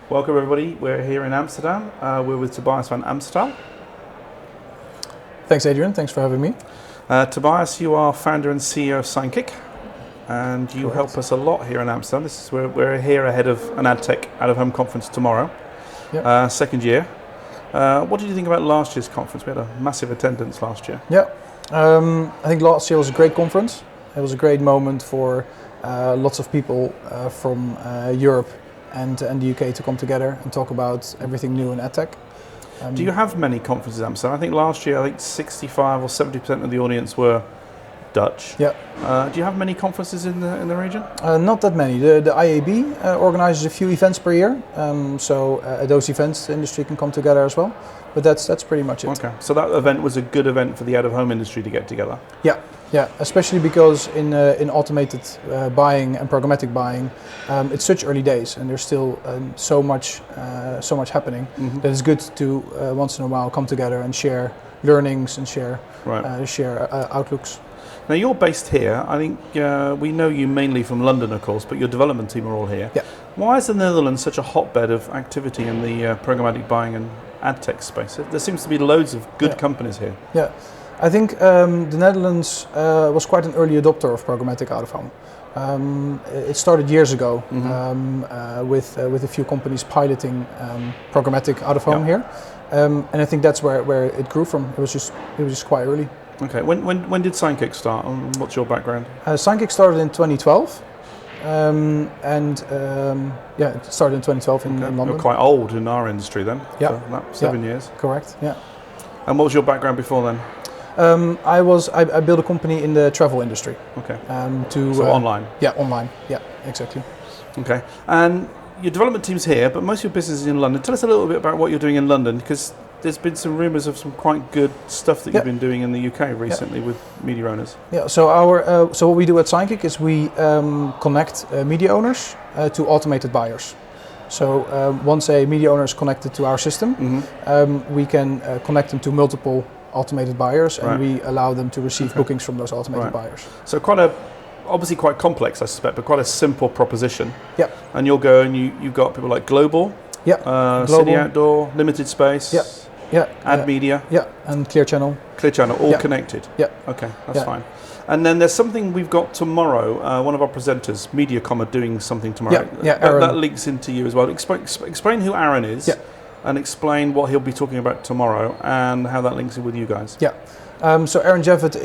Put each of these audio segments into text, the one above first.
Welcome everybody, we're here in Amsterdam. We're with Tobias van Amstel. Thanks Adrian, thanks for having me. Tobias, you are founder and CEO of Signkick, and you help us a lot here in Amsterdam. This is we're here ahead of an AdTECH out-of-home conference tomorrow, second year. What did you think about last year's conference? We had a massive attendance last year. Yeah, I think last year was a great conference. It was a great moment for lots of people from Europe and the UK to come together and talk about everything new in AdTECH. Do you have many conferences in Amsterdam? I think last year, 65 or 70% of the audience were Dutch. Yeah. Do you have many conferences in the region? Not that many. The IAB organizes a few events per year, so at those events the industry can come together as well. But that's pretty much it. Okay, so that event was a good event for the out-of-home industry to get together. Yeah, especially because in automated buying and programmatic buying, it's such early days, and there's still so much happening that it's good to once in a while come together and share learnings and share outlooks. Now you're based here. I think we know you mainly from London, of course, but your development team are all here. Yeah. Why is the Netherlands such a hotbed of activity in the programmatic buying and AdTech space? There seems to be loads of good companies here. Yeah, I think the Netherlands was quite an early adopter of programmatic out-of-home. It started years ago with a few companies piloting programmatic out-of-home here, and I think that's where it grew from. It was just quite early. Okay, when did Signkick start, and what's your background? Signkick started in 2012, it started in 2012 in London. You're quite old in our industry then. Yeah, for 7 years. Correct. Yeah. And what was your background before then? I built a company in the travel industry. Okay. So online. Yeah, online. Yeah, exactly. Okay, and your development team's here, but most of your business is in London. Tell us a little bit about what you're doing in London, because there's been some rumours of some quite good stuff that you've been doing in the UK recently with media owners. Yeah, so what we do at Signkick is we connect media owners to automated buyers. So once a media owner is connected to our system, we can connect them to multiple automated buyers, and we allow them to receive bookings from those automated buyers. So obviously quite complex, I suspect, but quite a simple proposition. Yeah. And you'll go and you've got people like Global, City Outdoor, Limited Space, Ad Media, and Clear Channel, all connected. Yeah. Okay, that's fine. And then there's something we've got tomorrow. One of our presenters, Mediacom, are doing something tomorrow. That links into you as well. Explain who Aaron is. Yeah. And explain what he'll be talking about tomorrow and how that links in with you guys. Yeah. So Aaron Javid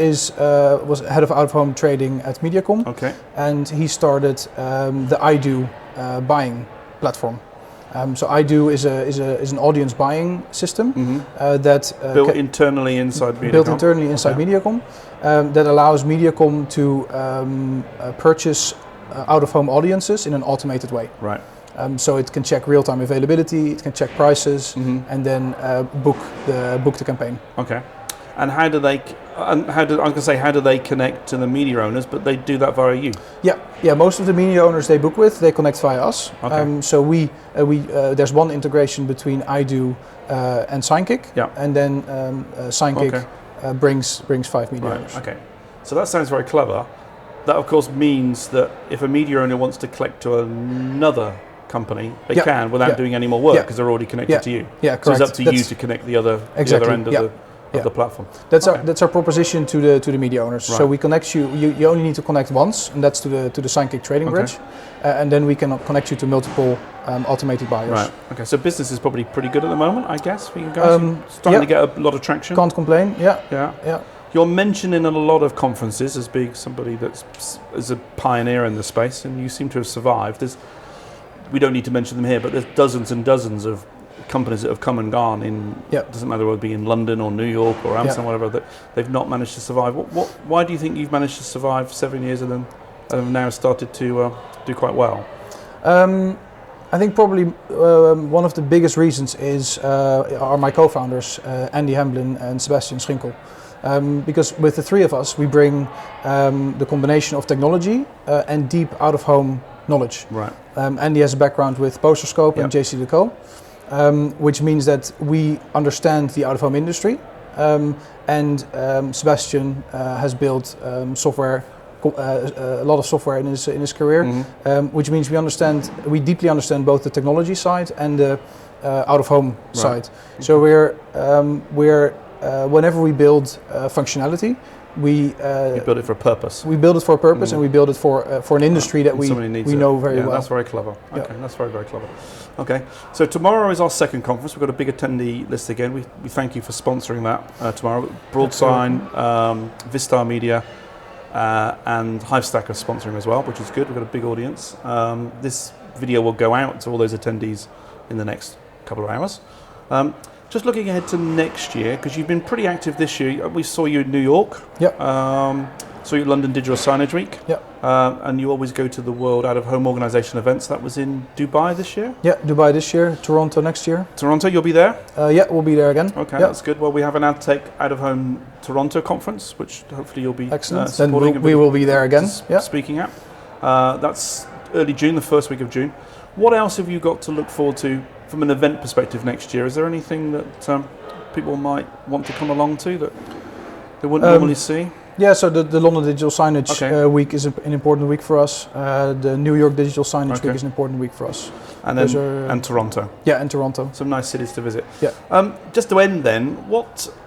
was head of out-of-home trading at Mediacom. Okay. And he started the DailyDOOH buying platform. So DailyDOOH is an audience buying system that built internally inside Mediacom. That allows Mediacom to purchase out-of-home audiences in an automated way. Right. So it can check real-time availability, it can check prices, and then book the campaign. Okay. And how do they connect to the media owners? But they do that via you. Yeah. Most of the media owners they book with, they connect via us. Okay. So we there's one integration between DailyDOOH and Signkick, and then Signkick brings 5 media owners. Okay. So that sounds very clever. That of course means that if a media owner wants to collect to another company, they can without doing any more work because they're already connected to you. Yeah, correct. So it's up to you to connect the other end of the platform. That's our proposition to the media owners. Right. So we connect you. You only need to connect once, and that's to the Signkick trading bridge, and then we can connect you to multiple automated buyers. Right. Okay. So business is probably pretty good at the moment, I guess, for you guys. Starting to get a lot of traction. Can't complain. Yeah. You're mentioned in a lot of conferences as being somebody is a pioneer in the space, and you seem to have survived. We don't need to mention them here, but there's dozens and dozens of companies that have come and gone it doesn't matter whether it be in London or New York or Amsterdam, whatever, that they've not managed to survive. Why do you think you've managed to survive 7 years and then have now started to do quite well? I think probably one of the biggest reasons are my co-founders, Andy Hamblin and Sebastian Signkick. Because with the three of us, we bring the combination of technology and deep out-of-home knowledge. Right. Andy has a background with Posterscope and JCDecaux, which means that we understand the out-of-home industry, and Sebastian has built software a lot of software in his career, which means we deeply understand both the technology side and the out-of-home side. So we're whenever we build functionality, we build it for a purpose. We build it for a purpose, and we build it for an industry that we know very well. That's very clever. Okay, that's very, very clever. Okay, so tomorrow is our second conference. We've got a big attendee list again. We thank you for sponsoring that tomorrow. Broadsign, Vistar Media, and Hivestack are sponsoring as well, which is good. We've got a big audience. This video will go out to all those attendees in the next couple of hours. Just looking ahead to next year, because you've been pretty active this year. We saw you in New York. Yep. Saw you at London Digital Signage Week. Yep. And you always go to the World Out of Home Organisation events. That was in Dubai this year? Yeah, Dubai this year, Toronto next year. Toronto, you'll be there? Yeah, we'll be there again. Okay, that's good. Well, we have an AdTECH Out of Home Toronto conference, which hopefully you'll be supporting. Then we will be there again. Speaking at. That's early June, the first week of June. What else have you got to look forward to from an event perspective next year? Is there anything that people might want to come along to that they wouldn't normally see? Yeah, so the London Digital Signage Week is an important week for us. The New York Digital Signage Week is an important week for us. And then and Toronto. Yeah, and Toronto. Some nice cities to visit. Yeah. Just to end then,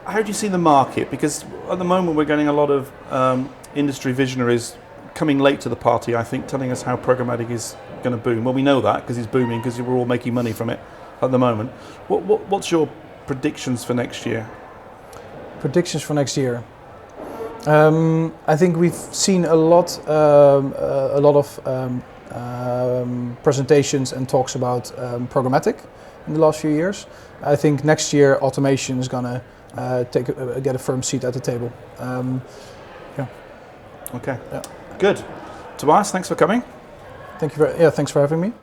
how do you see the market? Because at the moment we're getting a lot of industry visionaries coming late to the party, I think, telling us how programmatic is going to boom. Well, we know that because it's booming because we're all making money from it at the moment. What's your predictions for next year? Predictions for next year. I think we've seen a lot of presentations and talks about programmatic in the last few years. I think next year automation is going to get a firm seat at the table. Okay. Yeah. Good. Tobias, thanks for coming. Thanks for having me.